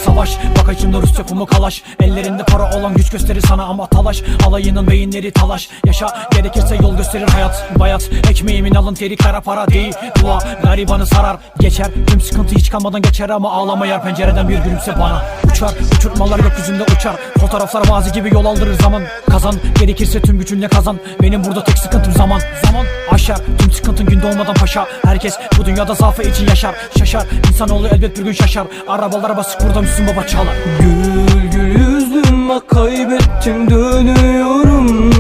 Savaş, bak içimde Rus yapımı kalaş. Ellerinde para olan güç gösterir sana ama talaş. Alayının beyinleri talaş. Yaşa, gerekirse yol gösterir hayat. Bayat, ekmeğimin alın teri kara para değil. Dua, garibanı sarar. Geçer, tüm sıkıntı hiç kalmadan geçer ama ağlama yer pencereden bir gülümse bana. Uçar, uçurtmalar gökyüzünde uçar. Fotoğraflar mazi gibi yol aldırır zaman. Kazan, gerekirse tüm gücünle kazan. Benim burada tek sıkıntım zaman. Zaman aşar, tüm sıkıntın gün doğmadan paşa. Herkes bu dünyada zaafı için yaşar. Şaşar, insanoğlu elbet bir gün şaşar. Arabalara basık burada Müslüm Baba çalar. Gül gül yüzlüm bak kaybettim dönüyorum.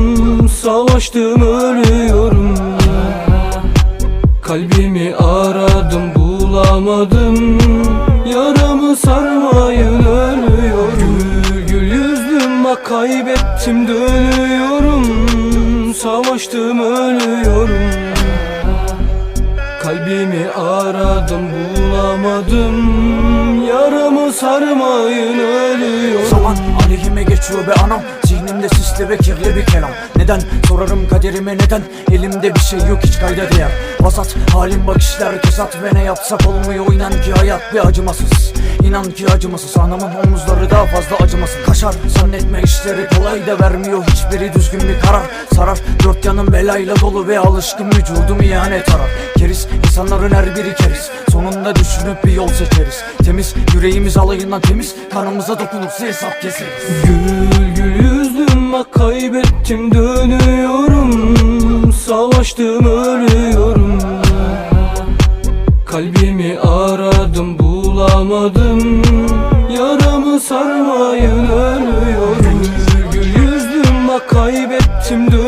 Savaştım ölüyorum. Kalbimi aradım bulamadım. Yaramı sarmayın ölüyorum. Gül gül yüzlüm bak kaybettim dönüyorum. Savaştım ölüyorum. Kalbimi aradım bulamadım. Yaramı sarmayın ölüyorum. Zaman aleyhime geçiyor be anam. Zihnimde sisli ve kirli bir kelam. Neden? Sorarım kaderime neden? Elimde bir şey yok hiç kayda değer. Vasat halim bak işler kesat ve ne yapsak olmuyor. İnan ki hayat bir acımasız. İnan ki acımasız. Anamın omuzları daha fazla acımasın. Kaşar zannetme işleri kolay da vermiyor hiçbiri düzgün bir karar. Sarar dört yanım belayla dolu ve alışkın vücudum ihanet arar. Keriz insanların her biri keriz. Sonunda düşünüp bir yol seçeriz. Temiz yüreğimiz alayından temiz. Kanımıza dokunursa hesap keseriz. Gül gül yüzlüm bak kaybettim dönüyorum. Savaştım ölüyorum. Kalbimi aradım bulamadım. Yaramı sarmayın ölüyorum. Gül gül yüzlüm bak kaybettim dönüyorum.